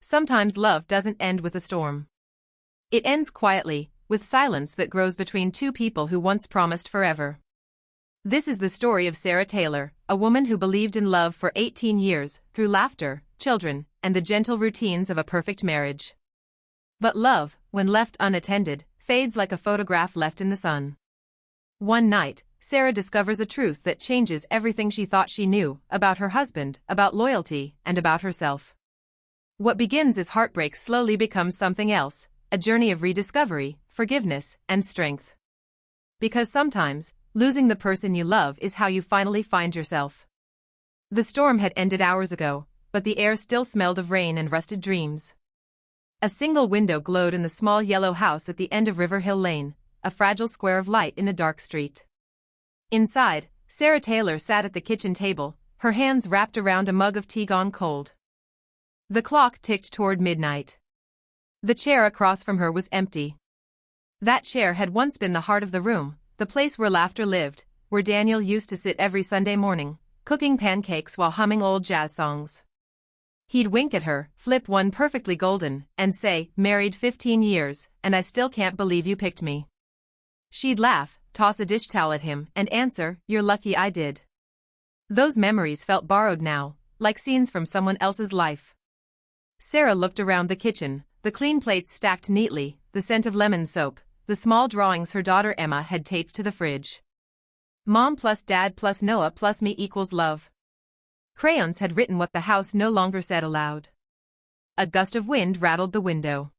sometimes love doesn't end with a storm. It ends quietly, with silence that grows between two people who once promised forever. This is the story of Sarah Taylor, a woman who believed in love for 18 years, through laughter, children, and the gentle routines of a perfect marriage. But love, when left unattended, fades like a photograph left in the sun. One night, Sarah discovers a truth that changes everything she thought she knew about her husband, about loyalty, and about herself. What begins as heartbreak slowly becomes something else, a journey of rediscovery, forgiveness, and strength. Because sometimes, losing the person you love is how you finally find yourself. The storm had ended hours ago, but the air still smelled of rain and rusted dreams. A single window glowed in the small yellow house at the end of River Hill Lane, a fragile square of light in a dark street. Inside, Sarah Taylor sat at the kitchen table, her hands wrapped around a mug of tea gone cold. The clock ticked toward midnight. The chair across from her was empty. That chair had once been the heart of the room, the place where laughter lived, where Daniel used to sit every Sunday morning, cooking pancakes while humming old jazz songs. He'd wink at her, flip one perfectly golden, and say, "Married 15 years, and I still can't believe you picked me." She'd laugh, toss a dish towel at him, and answer, "You're lucky I did." Those memories felt borrowed now, like scenes from someone else's life. Sarah looked around the kitchen, the clean plates stacked neatly, the scent of lemon soap, the small drawings her daughter Emma had taped to the fridge. Mom plus Dad plus Noah plus me equals love. Crayons had written what the house no longer said aloud. A gust of wind rattled the window.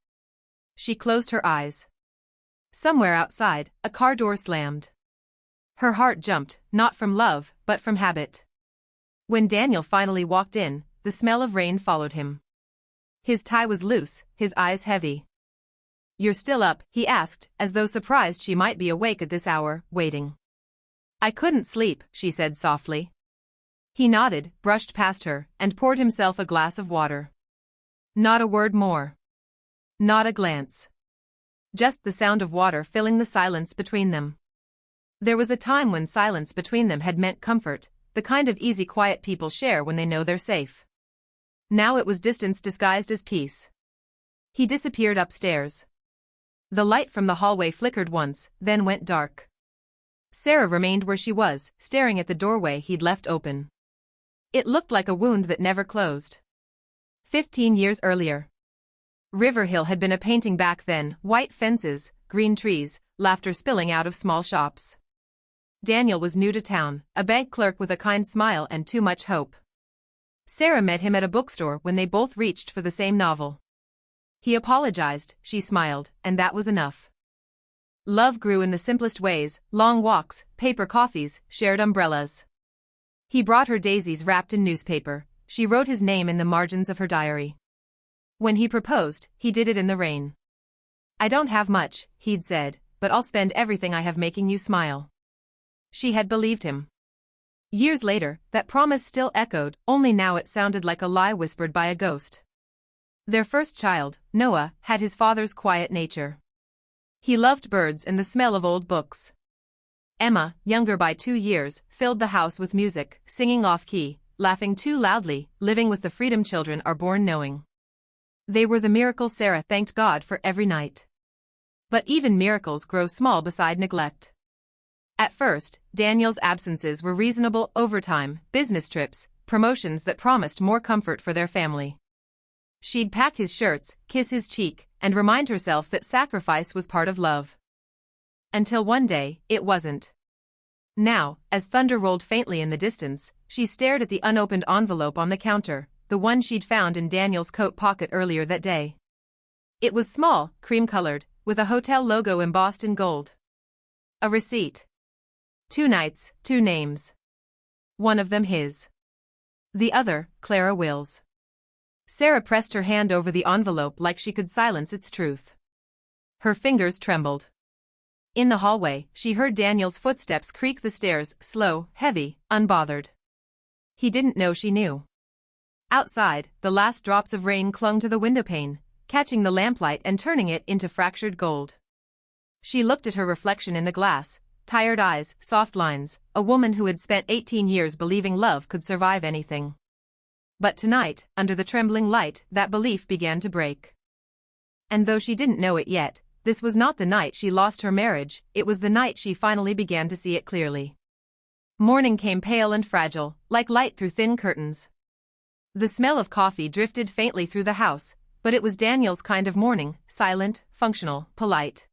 She closed her eyes. Somewhere outside, a car door slammed. Her heart jumped, not from love, but from habit. When Daniel finally walked in, the smell of rain followed him. His tie was loose, his eyes heavy. "You're still up?" he asked, as though surprised she might be awake at this hour, waiting. "I couldn't sleep," she said softly. He nodded, brushed past her, and poured himself a glass of water. Not a word more. Not a glance. Just the sound of water filling the silence between them. There was a time when silence between them had meant comfort, the kind of easy quiet people share when they know they're safe. Now it was distance disguised as peace. He disappeared upstairs. The light from the hallway flickered once, then went dark. Sarah remained where she was, staring at the doorway he'd left open. It looked like a wound that never closed. 15 years earlier. River Hill had been a painting back then, white fences, green trees, laughter spilling out of small shops. Daniel was new to town, a bank clerk with a kind smile and too much hope. Sarah met him at a bookstore when they both reached for the same novel. He apologized, she smiled, and that was enough. Love grew in the simplest ways, long walks, paper coffees, shared umbrellas. He brought her daisies wrapped in newspaper, she wrote his name in the margins of her diary. When he proposed, he did it in the rain. "I don't have much," he'd said, "but I'll spend everything I have making you smile." She had believed him. Years later, that promise still echoed, only now it sounded like a lie whispered by a ghost. Their first child, Noah, had his father's quiet nature. He loved birds and the smell of old books. Emma, younger by 2 years, filled the house with music, singing off-key, laughing too loudly, living with the freedom children are born knowing. They were the miracle Sarah thanked God for every night. But even miracles grow small beside neglect. At first, Daniel's absences were reasonable: overtime, business trips, promotions that promised more comfort for their family. She'd pack his shirts, kiss his cheek, and remind herself that sacrifice was part of love. Until one day, it wasn't. Now, as thunder rolled faintly in the distance, she stared at the unopened envelope on the counter, the one she'd found in Daniel's coat pocket earlier that day. It was small, cream-colored, with a hotel logo embossed in gold. A receipt. 2 nights, 2 names. One of them his. The other, Clara Will's. Sarah pressed her hand over the envelope like she could silence its truth. Her fingers trembled. In the hallway, she heard Daniel's footsteps creak the stairs, slow, heavy, unbothered. He didn't know she knew. Outside, the last drops of rain clung to the windowpane, catching the lamplight and turning it into fractured gold. She looked at her reflection in the glass, tired eyes, soft lines, a woman who had spent 18 years believing love could survive anything. But tonight, under the trembling light, that belief began to break. And though she didn't know it yet, this was not the night she lost her marriage, it was the night she finally began to see it clearly. Morning came pale and fragile, like light through thin curtains. The smell of coffee drifted faintly through the house, but it was Daniel's kind of morning, silent, functional, polite.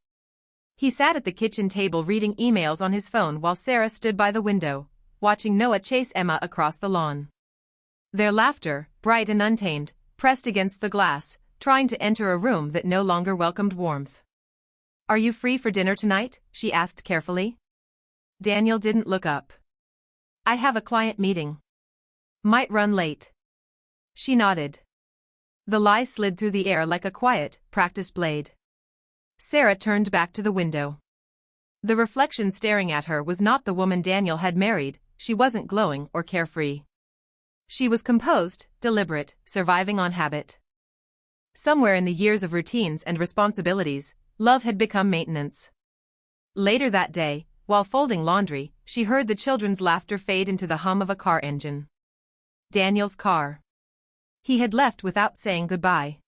He sat at the kitchen table reading emails on his phone while Sarah stood by the window, watching Noah chase Emma across the lawn. Their laughter, bright and untamed, pressed against the glass, trying to enter a room that no longer welcomed warmth. "Are you free for dinner tonight?" she asked carefully. Daniel didn't look up. "I have a client meeting. Might run late." She nodded. The lie slid through the air like a quiet, practiced blade. Sarah turned back to the window. The reflection staring at her was not the woman Daniel had married, she wasn't glowing or carefree. She was composed, deliberate, surviving on habit. Somewhere in the years of routines and responsibilities, love had become maintenance. Later that day, while folding laundry, she heard the children's laughter fade into the hum of a car engine. Daniel's car. He had left without saying goodbye.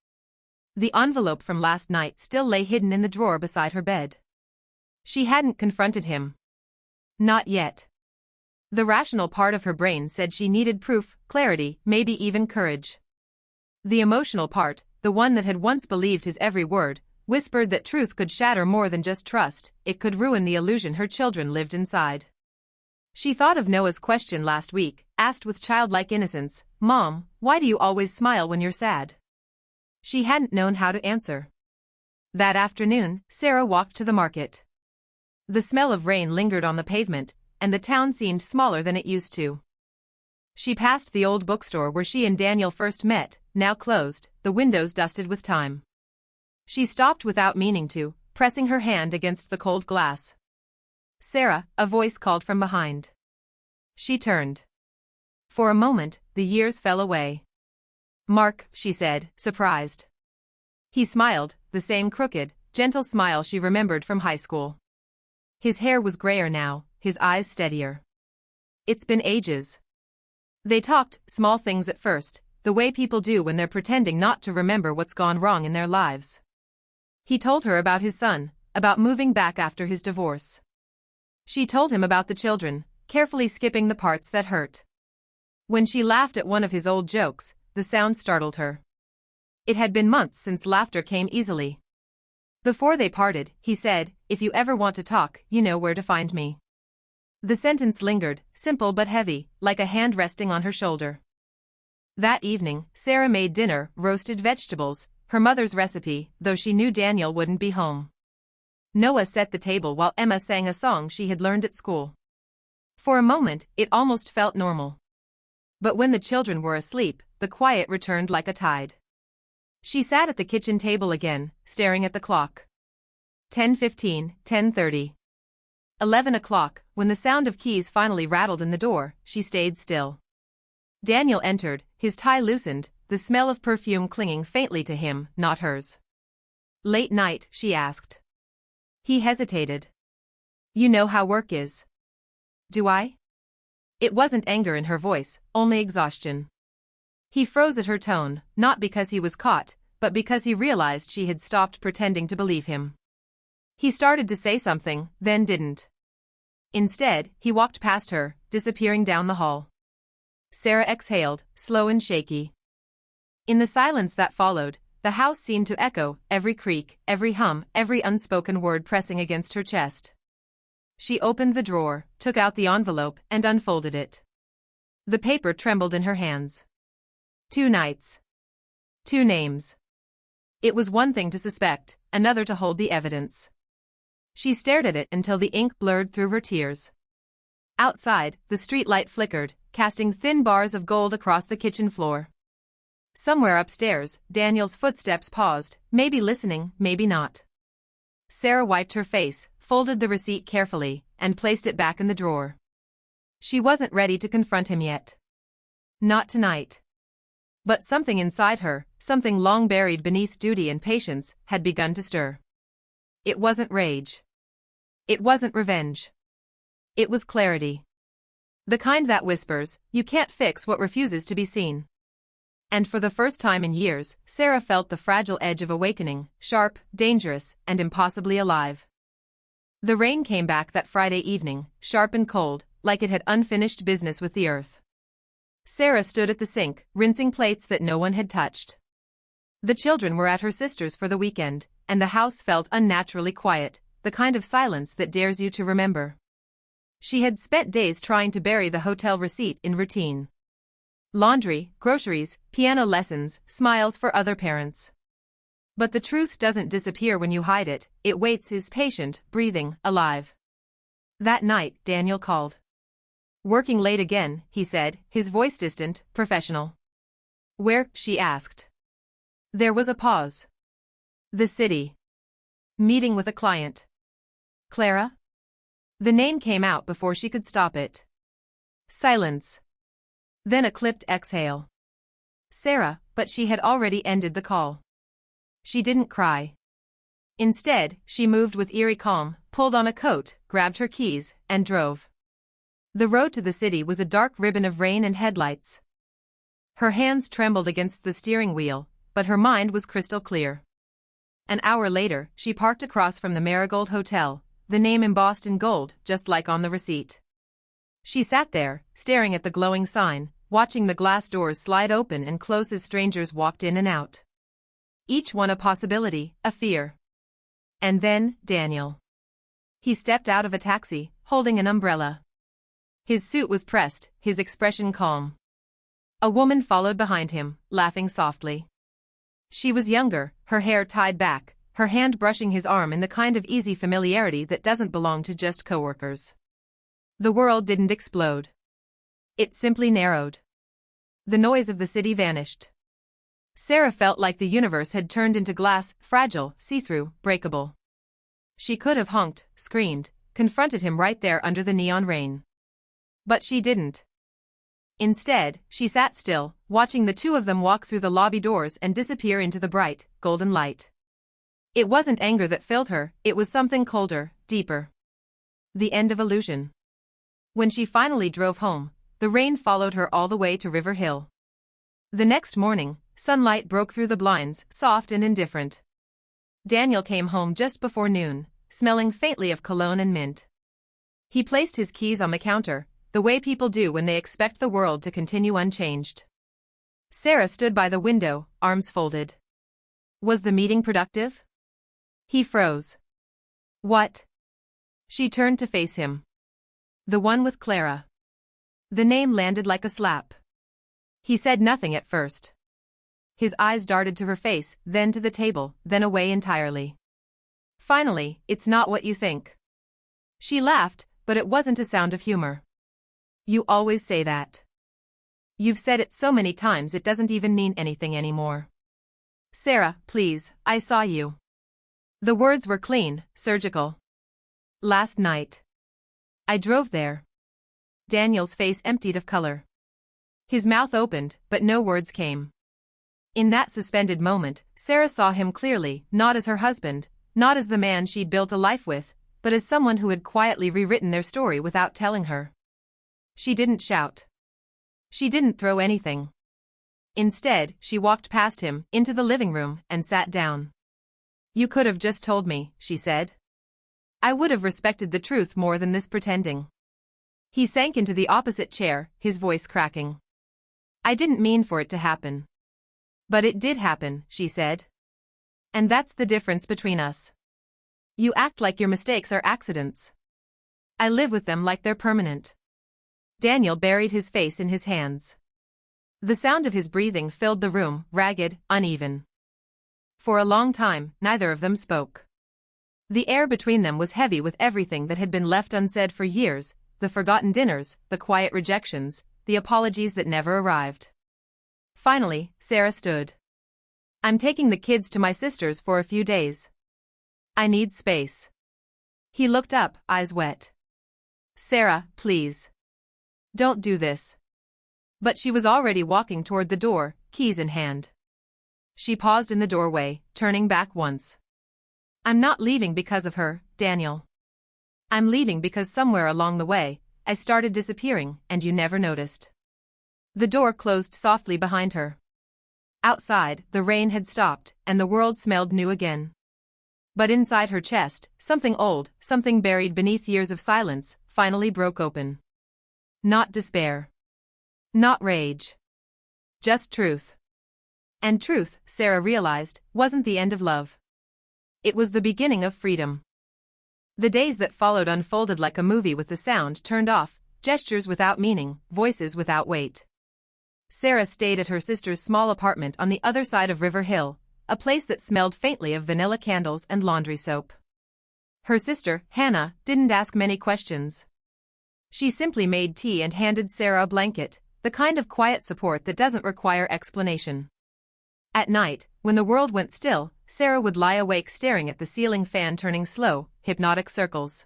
The envelope from last night still lay hidden in the drawer beside her bed. She hadn't confronted him. Not yet. The rational part of her brain said she needed proof, clarity, maybe even courage. The emotional part, the one that had once believed his every word, whispered that truth could shatter more than just trust, it could ruin the illusion her children lived inside. She thought of Noah's question last week, asked with childlike innocence, "Mom, why do you always smile when you're sad?" She hadn't known how to answer. That afternoon, Sarah walked to the market. The smell of rain lingered on the pavement, and the town seemed smaller than it used to. She passed the old bookstore where she and Daniel first met, now closed, the windows dusted with time. She stopped without meaning to, pressing her hand against the cold glass. "Sarah," a voice called from behind. She turned. For a moment, the years fell away. "Mark," she said, surprised. He smiled, the same crooked, gentle smile she remembered from high school. His hair was grayer now, his eyes steadier. "It's been ages." They talked, small things at first, the way people do when they're pretending not to remember what's gone wrong in their lives. He told her about his son, about moving back after his divorce. She told him about the children, carefully skipping the parts that hurt. When she laughed at one of his old jokes, the sound startled her. It had been months since laughter came easily. Before they parted, he said, "If you ever want to talk, you know where to find me." The sentence lingered, simple but heavy, like a hand resting on her shoulder. That evening, Sarah made dinner, roasted vegetables, her mother's recipe, though she knew Daniel wouldn't be home. Noah set the table while Emma sang a song she had learned at school. For a moment, it almost felt normal. But when the children were asleep, the quiet returned like a tide. She sat at the kitchen table again, staring at the clock. 10:15, 10:30. 11 o'clock, when the sound of keys finally rattled in the door, she stayed still. Daniel entered, his tie loosened, the smell of perfume clinging faintly to him, not hers. "Late night?" she asked. He hesitated. "You know how work is." "Do I?" It wasn't anger in her voice, only exhaustion. He froze at her tone, not because he was caught, but because he realized she had stopped pretending to believe him. He started to say something, then didn't. Instead, he walked past her, disappearing down the hall. Sarah exhaled, slow and shaky. In the silence that followed, the house seemed to echo, every creak, every hum, every unspoken word pressing against her chest. She opened the drawer, took out the envelope, and unfolded it. The paper trembled in her hands. 2 nights. 2 names. It was one thing to suspect, another to hold the evidence. She stared at it until the ink blurred through her tears. Outside, the streetlight flickered, casting thin bars of gold across the kitchen floor. Somewhere upstairs, Daniel's footsteps paused, maybe listening, maybe not. Sarah wiped her face, folded the receipt carefully, and placed it back in the drawer. She wasn't ready to confront him yet. Not tonight. But something inside her, something long buried beneath duty and patience, had begun to stir. It wasn't rage. It wasn't revenge. It was clarity. The kind that whispers, "You can't fix what refuses to be seen." And for the first time in years, Sarah felt the fragile edge of awakening, sharp, dangerous, and impossibly alive. The rain came back that Friday evening, sharp and cold, like it had unfinished business with the earth. Sarah stood at the sink, rinsing plates that no one had touched. The children were at her sister's for the weekend, and the house felt unnaturally quiet, the kind of silence that dares you to remember. She had spent days trying to bury the hotel receipt in routine. Laundry, groceries, piano lessons, smiles for other parents. But the truth doesn't disappear when you hide it, it waits, is patient, breathing, alive. That night, Daniel called. Working late again, he said, his voice distant, professional. Where? She asked. There was a pause. The city. Meeting with a client. Clara? The name came out before she could stop it. Silence. Then a clipped exhale. Sarah, but she had already ended the call. She didn't cry. Instead, she moved with eerie calm, pulled on a coat, grabbed her keys, and drove. The road to the city was a dark ribbon of rain and headlights. Her hands trembled against the steering wheel, but her mind was crystal clear. An hour later, she parked across from the Marigold Hotel, the name embossed in gold, just like on the receipt. She sat there, staring at the glowing sign, watching the glass doors slide open and close as strangers walked in and out. Each one a possibility, a fear. And then, Daniel. He stepped out of a taxi, holding an umbrella. His suit was pressed, his expression calm. A woman followed behind him, laughing softly. She was younger, her hair tied back, her hand brushing his arm in the kind of easy familiarity that doesn't belong to just coworkers. The world didn't explode. It simply narrowed. The noise of the city vanished. Sarah felt like the universe had turned into glass, fragile, see-through, breakable. She could have honked, screamed, confronted him right there under the neon rain. But she didn't. Instead, she sat still, watching the two of them walk through the lobby doors and disappear into the bright, golden light. It wasn't anger that filled her, it was something colder, deeper. The end of illusion. When she finally drove home, the rain followed her all the way to River Hill. The next morning, sunlight broke through the blinds, soft and indifferent. Daniel came home just before noon, smelling faintly of cologne and mint. He placed his keys on the counter, the way people do when they expect the world to continue unchanged. Sarah stood by the window, arms folded. Was the meeting productive? He froze. What? She turned to face him. The one with Clara. The name landed like a slap. He said nothing at first. His eyes darted to her face, then to the table, then away entirely. Finally, it's not what you think. She laughed, but it wasn't a sound of humor. You always say that. You've said it so many times it doesn't even mean anything anymore. Sarah, please, I saw you. The words were clean, surgical. Last night. I drove there. Daniel's face emptied of color. His mouth opened, but no words came. In that suspended moment, Sarah saw him clearly, not as her husband, not as the man she'd built a life with, but as someone who had quietly rewritten their story without telling her. She didn't shout. She didn't throw anything. Instead, she walked past him, into the living room, and sat down. You could have just told me, she said. I would have respected the truth more than this pretending. He sank into the opposite chair, his voice cracking. I didn't mean for it to happen. But it did happen, she said. And that's the difference between us. You act like your mistakes are accidents. I live with them like they're permanent. Daniel buried his face in his hands. The sound of his breathing filled the room, ragged, uneven. For a long time, neither of them spoke. The air between them was heavy with everything that had been left unsaid for years, the forgotten dinners, the quiet rejections, the apologies that never arrived. Finally, Sarah stood. I'm taking the kids to my sister's for a few days. I need space. He looked up, eyes wet. Sarah, please. Don't do this. But she was already walking toward the door, keys in hand. She paused in the doorway, turning back once. I'm not leaving because of her, Daniel. I'm leaving because somewhere along the way, I started disappearing, and you never noticed. The door closed softly behind her. Outside, the rain had stopped, and the world smelled new again. But inside her chest, something old, something buried beneath years of silence, finally broke open. Not despair. Not rage. Just truth. And truth, Sarah realized, wasn't the end of love. It was the beginning of freedom. The days that followed unfolded like a movie with the sound turned off, gestures without meaning, voices without weight. Sarah stayed at her sister's small apartment on the other side of River Hill, a place that smelled faintly of vanilla candles and laundry soap. Her sister, Hannah, didn't ask many questions. She simply made tea and handed Sarah a blanket, the kind of quiet support that doesn't require explanation. At night, when the world went still, Sarah would lie awake staring at the ceiling fan turning slow, hypnotic circles.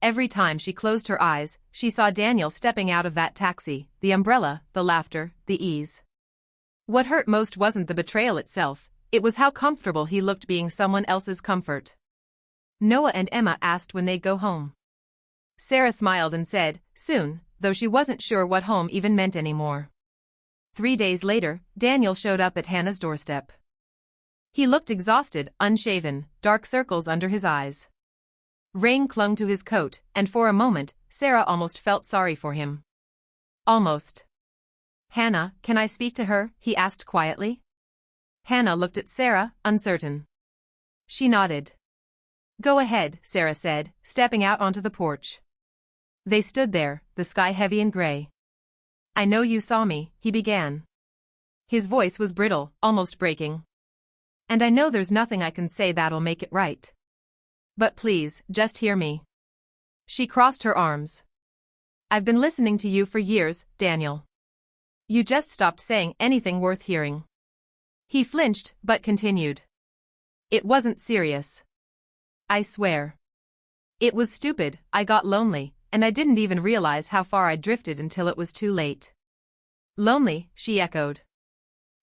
Every time she closed her eyes, she saw Daniel stepping out of that taxi, the umbrella, the laughter, the ease. What hurt most wasn't the betrayal itself, it was how comfortable he looked being someone else's comfort. Noah and Emma asked when they'd go home. Sarah smiled and said, soon, though she wasn't sure what home even meant anymore. 3 days later, Daniel showed up at Hannah's doorstep. He looked exhausted, unshaven, dark circles under his eyes. Rain clung to his coat, and for a moment, Sarah almost felt sorry for him. Almost. Hannah, can I speak to her? He asked quietly. Hannah looked at Sarah, uncertain. She nodded. Go ahead, Sarah said, stepping out onto the porch. They stood there, the sky heavy and gray. I know you saw me, he began. His voice was brittle, almost breaking. And I know there's nothing I can say that'll make it right. But please, just hear me. She crossed her arms. I've been listening to you for years, Daniel. You just stopped saying anything worth hearing. He flinched, but continued. It wasn't serious. I swear. It was stupid, I got lonely, and I didn't even realize how far I'd drifted until it was too late. Lonely, she echoed.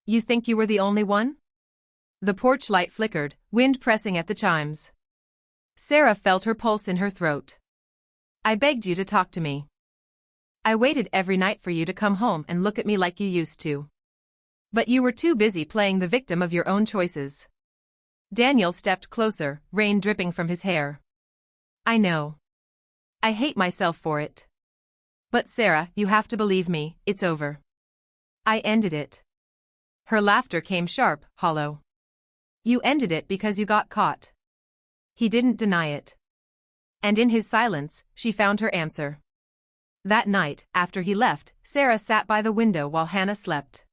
You think you were the only one? The porch light flickered, wind pressing at the chimes. Sarah felt her pulse in her throat. I begged you to talk to me. I waited every night for you to come home and look at me like you used to. But you were too busy playing the victim of your own choices. Daniel stepped closer, rain dripping from his hair. I know. I hate myself for it. But Sarah, you have to believe me, it's over. I ended it. Her laughter came sharp, hollow. You ended it because you got caught. He didn't deny it. And in his silence, she found her answer. That night, after he left, Sarah sat by the window while Hannah slept.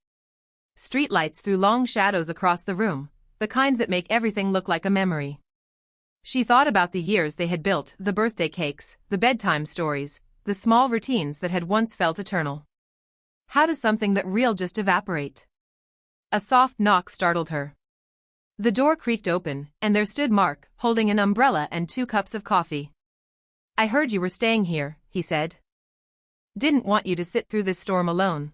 Streetlights threw long shadows across the room, the kind that make everything look like a memory. She thought about the years they had built, the birthday cakes, the bedtime stories, the small routines that had once felt eternal. How does something that real just evaporate? A soft knock startled her. The door creaked open, and there stood Mark, holding an umbrella and 2 cups of coffee. I heard you were staying here, he said. Didn't want you to sit through this storm alone.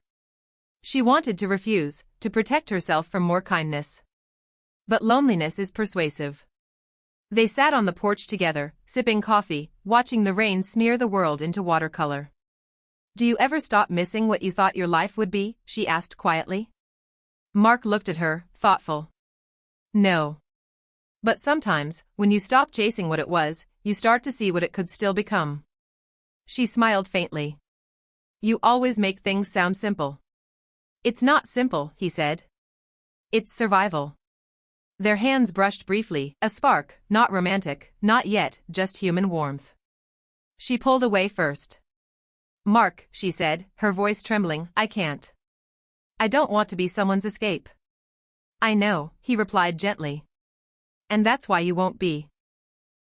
She wanted to refuse, to protect herself from more kindness. But loneliness is persuasive. They sat on the porch together, sipping coffee, watching the rain smear the world into watercolor. Do you ever stop missing what you thought your life would be? She asked quietly. Mark looked at her, thoughtful. No. But sometimes, when you stop chasing what it was, you start to see what it could still become. She smiled faintly. You always make things sound simple. It's not simple, he said. It's survival. Their hands brushed briefly, a spark, not romantic, not yet, just human warmth. She pulled away first. Mark, she said, her voice trembling, I can't. I don't want to be someone's escape. I know, he replied gently. And that's why you won't be.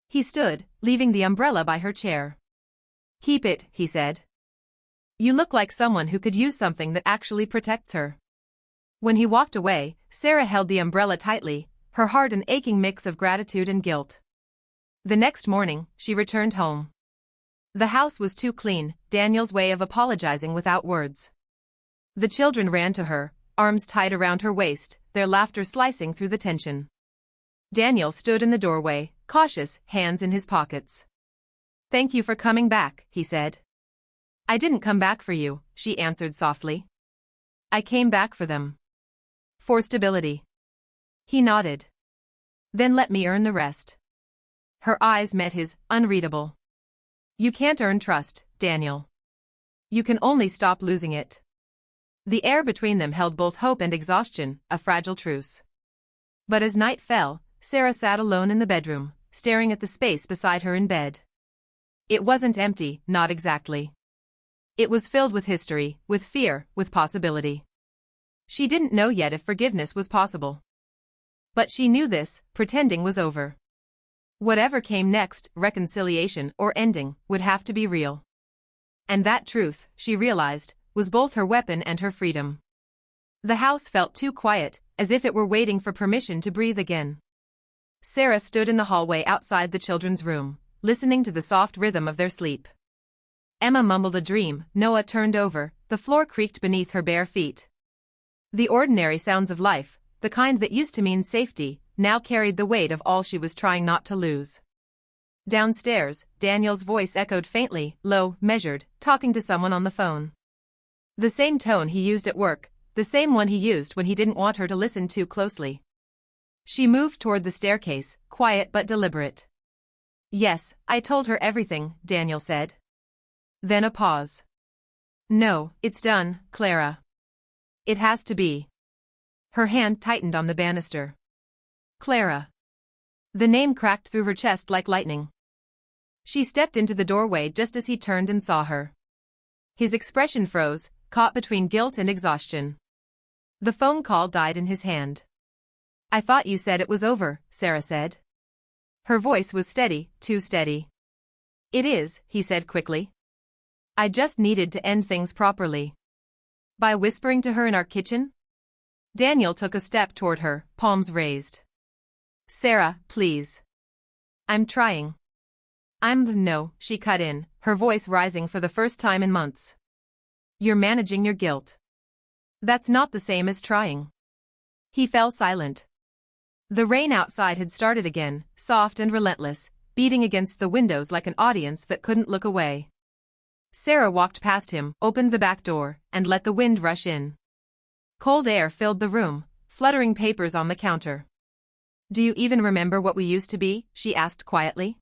He stood, leaving the umbrella by her chair. Keep it, he said. You look like someone who could use something that actually protects her. When he walked away, Sarah held the umbrella tightly, her heart an aching mix of gratitude and guilt. The next morning, she returned home. The house was too clean, Daniel's way of apologizing without words. The children ran to her, arms tied around her waist, their laughter slicing through the tension. Daniel stood in the doorway, cautious, hands in his pockets. Thank you for coming back, he said. I didn't come back for you, she answered softly. I came back for them. For stability. He nodded. Then let me earn the rest. Her eyes met his, unreadable. You can't earn trust, Daniel. You can only stop losing it. The air between them held both hope and exhaustion, a fragile truce. But as night fell, Sarah sat alone in the bedroom, staring at the space beside her in bed. It wasn't empty, not exactly. It was filled with history, with fear, with possibility. She didn't know yet if forgiveness was possible. But she knew this, pretending was over. Whatever came next, reconciliation or ending, would have to be real. And that truth, she realized, was both her weapon and her freedom. The house felt too quiet, as if it were waiting for permission to breathe again. Sarah stood in the hallway outside the children's room, listening to the soft rhythm of their sleep. Emma mumbled a dream, Noah turned over, the floor creaked beneath her bare feet. The ordinary sounds of life, the kind that used to mean safety, now carried the weight of all she was trying not to lose. Downstairs, Daniel's voice echoed faintly, low, measured, talking to someone on the phone. The same tone he used at work, the same one he used when he didn't want her to listen too closely. She moved toward the staircase, quiet but deliberate. Yes, I told her everything, Daniel said. Then a pause. No, it's done, Clara. It has to be. Her hand tightened on the banister. Clara. The name cracked through her chest like lightning. She stepped into the doorway just as he turned and saw her. His expression froze, caught between guilt and exhaustion. The phone call died in his hand. I thought you said it was over, Sarah said. Her voice was steady, too steady. It is, he said quickly. I just needed to end things properly. By whispering to her in our kitchen? Daniel took a step toward her, palms raised. Sarah, please. I'm trying. No, she cut in, her voice rising for the first time in months. You're managing your guilt. That's not the same as trying. He fell silent. The rain outside had started again, soft and relentless, beating against the windows like an audience that couldn't look away. Sarah walked past him, opened the back door, and let the wind rush in. Cold air filled the room, fluttering papers on the counter. Do you even remember what we used to be? She asked quietly.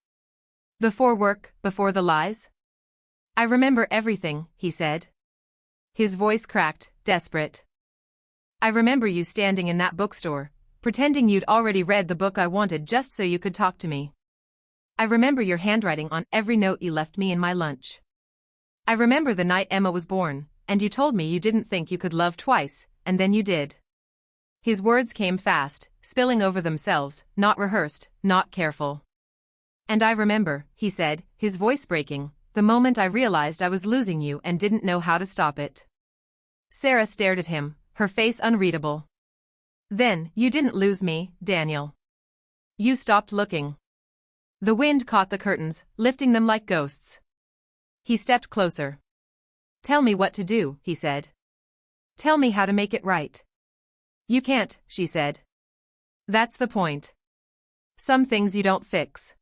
Before work, before the lies? I remember everything, he said. His voice cracked, desperate. I remember you standing in that bookstore, pretending you'd already read the book I wanted just so you could talk to me. I remember your handwriting on every note you left me in my lunch. I remember the night Emma was born, and you told me you didn't think you could love twice, and then you did. His words came fast, spilling over themselves, not rehearsed, not careful. And I remember, he said, his voice breaking, the moment I realized I was losing you and didn't know how to stop it. Sarah stared at him, her face unreadable. Then, you didn't lose me, Daniel. You stopped looking. The wind caught the curtains, lifting them like ghosts. He stepped closer. Tell me what to do, he said. Tell me how to make it right. You can't, she said. That's the point. Some things you don't fix.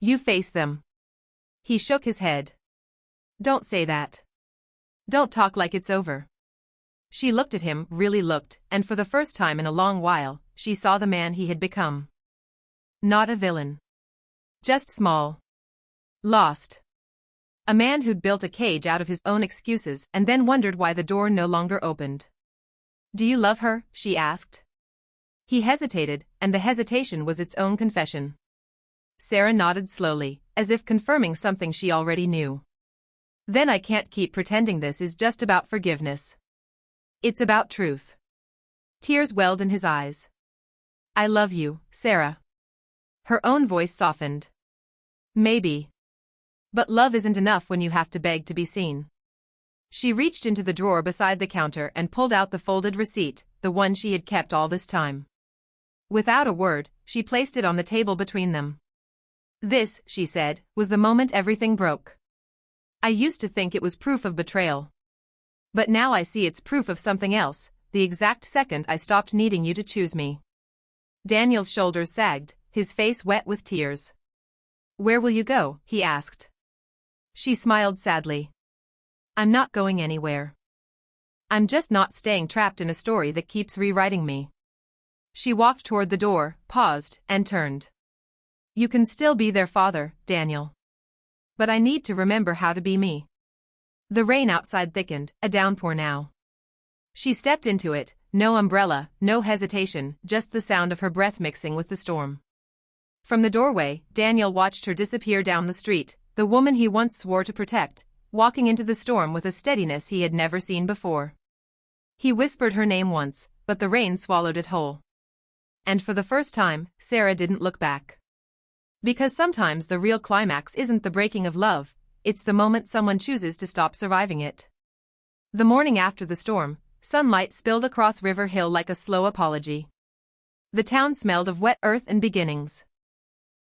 You face them. He shook his head. Don't say that. Don't talk like it's over. She looked at him, really looked, and for the first time in a long while, she saw the man he had become. Not a villain. Just small. Lost. A man who'd built a cage out of his own excuses and then wondered why the door no longer opened. Do you love her? She asked. He hesitated, and the hesitation was its own confession. Sarah nodded slowly, as if confirming something she already knew. Then I can't keep pretending this is just about forgiveness. It's about truth. Tears welled in his eyes. I love you, Sarah. Her own voice softened. Maybe. But love isn't enough when you have to beg to be seen. She reached into the drawer beside the counter and pulled out the folded receipt, the one she had kept all this time. Without a word, she placed it on the table between them. This, she said, was the moment everything broke. I used to think it was proof of betrayal. But now I see it's proof of something else, the exact second I stopped needing you to choose me. Daniel's shoulders sagged, his face wet with tears. Where will you go? He asked. She smiled sadly. I'm not going anywhere. I'm just not staying trapped in a story that keeps rewriting me. She walked toward the door, paused, and turned. You can still be their father, Daniel. But I need to remember how to be me. The rain outside thickened, a downpour now. She stepped into it, no umbrella, no hesitation, just the sound of her breath mixing with the storm. From the doorway, Daniel watched her disappear down the street, the woman he once swore to protect, walking into the storm with a steadiness he had never seen before. He whispered her name once, but the rain swallowed it whole. And for the first time, Sarah didn't look back. Because sometimes the real climax isn't the breaking of love, it's the moment someone chooses to stop surviving it. The morning after the storm, sunlight spilled across River Hill like a slow apology. The town smelled of wet earth and beginnings.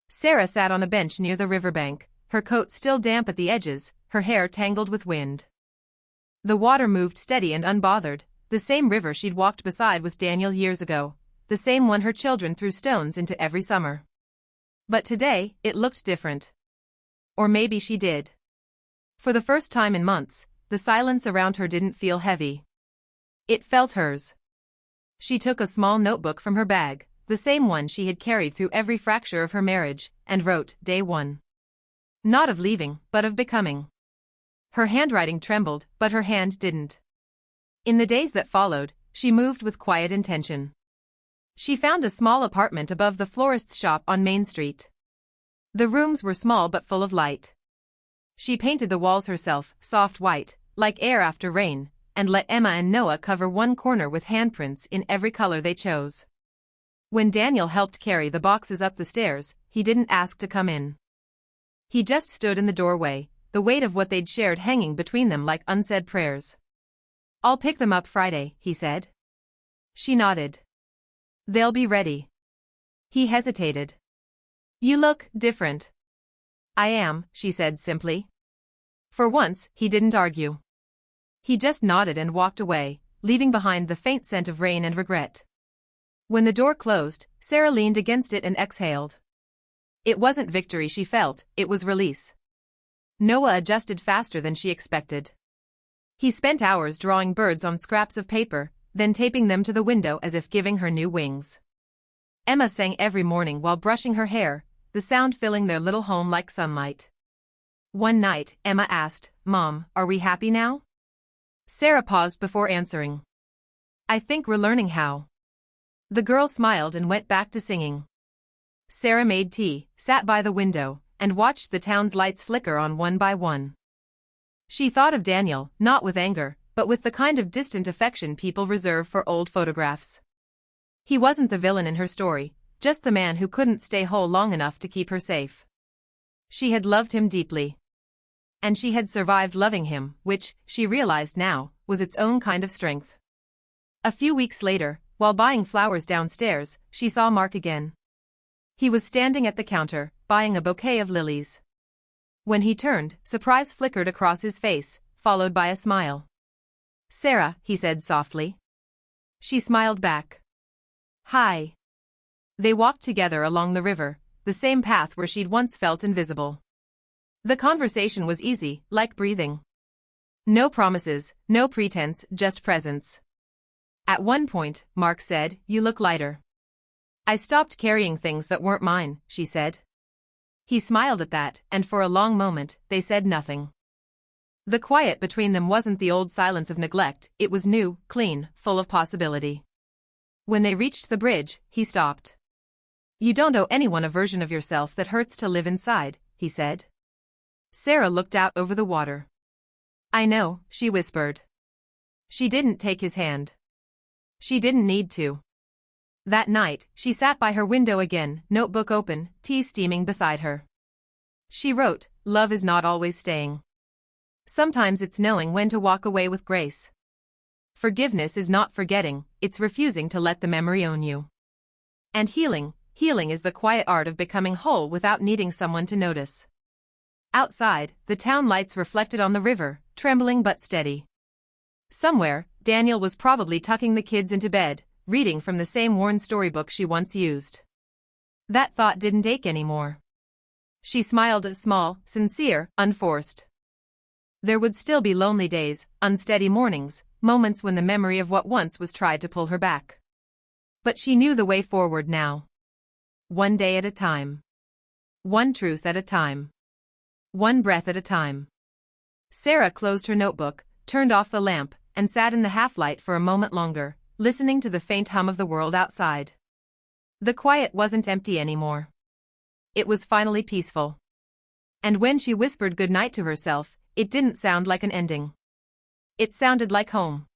Sarah sat on a bench near the riverbank, her coat still damp at the edges, her hair tangled with wind. The water moved steady and unbothered, the same river she'd walked beside with Daniel years ago, the same one her children threw stones into every summer. But today, it looked different. Or maybe she did. For the first time in months, the silence around her didn't feel heavy. It felt hers. She took a small notebook from her bag, the same one she had carried through every fracture of her marriage, and wrote, Day 1. Not of leaving, but of becoming. Her handwriting trembled, but her hand didn't. In the days that followed, she moved with quiet intention. She found a small apartment above the florist's shop on Main Street. The rooms were small but full of light. She painted the walls herself, soft white, like air after rain, and let Emma and Noah cover one corner with handprints in every color they chose. When Daniel helped carry the boxes up the stairs, he didn't ask to come in. He just stood in the doorway, the weight of what they'd shared hanging between them like unsaid prayers. I'll pick them up Friday, he said. She nodded. They'll be ready. He hesitated. You look different. I am, she said simply. For once, he didn't argue. He just nodded and walked away, leaving behind the faint scent of rain and regret. When the door closed, Sarah leaned against it and exhaled. It wasn't victory she felt, it was release. Noah adjusted faster than she expected. He spent hours drawing birds on scraps of paper, then taping them to the window as if giving her new wings. Emma sang every morning while brushing her hair, the sound filling their little home like sunlight. One night, Emma asked, Mom, are we happy now? Sarah paused before answering. I think we're learning how. The girl smiled and went back to singing. Sarah made tea, sat by the window, and watched the town's lights flicker on one by one. She thought of Daniel, not with anger, but with the kind of distant affection people reserve for old photographs. He wasn't the villain in her story, just the man who couldn't stay whole long enough to keep her safe. She had loved him deeply. And she had survived loving him, which, she realized now, was its own kind of strength. A few weeks later, while buying flowers downstairs, she saw Mark again. He was standing at the counter, buying a bouquet of lilies. When he turned, surprise flickered across his face, followed by a smile. Sarah, he said softly. She smiled back. Hi. They walked together along the river, the same path where she'd once felt invisible. The conversation was easy, like breathing. No promises, no pretense, just presence. At one point, Mark said, You look lighter. I stopped carrying things that weren't mine, she said. He smiled at that, and for a long moment, they said nothing. The quiet between them wasn't the old silence of neglect, it was new, clean, full of possibility. When they reached the bridge, he stopped. You don't owe anyone a version of yourself that hurts to live inside, he said. Sarah looked out over the water. I know, she whispered. She didn't take his hand. She didn't need to. That night, she sat by her window again, notebook open, tea steaming beside her. She wrote, Love is not always staying. Sometimes it's knowing when to walk away with grace. Forgiveness is not forgetting, it's refusing to let the memory own you. And healing is the quiet art of becoming whole without needing someone to notice. Outside, the town lights reflected on the river, trembling but steady. Somewhere, Daniel was probably tucking the kids into bed, reading from the same worn storybook she once used. That thought didn't ache anymore. She smiled, small, sincere, unforced. There would still be lonely days, unsteady mornings, moments when the memory of what once was tried to pull her back. But she knew the way forward now. One day at a time. One truth at a time. One breath at a time. Sarah closed her notebook, turned off the lamp, and sat in the half-light for a moment longer, listening to the faint hum of the world outside. The quiet wasn't empty anymore. It was finally peaceful. And when she whispered goodnight to herself, it didn't sound like an ending. It sounded like home.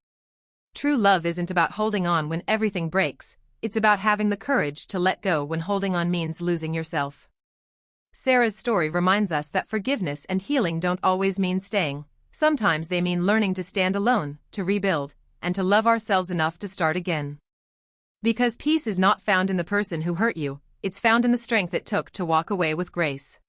True love isn't about holding on when everything breaks, it's about having the courage to let go when holding on means losing yourself. Sarah's story reminds us that forgiveness and healing don't always mean staying. Sometimes they mean learning to stand alone, to rebuild, and to love ourselves enough to start again. Because peace is not found in the person who hurt you, it's found in the strength it took to walk away with grace.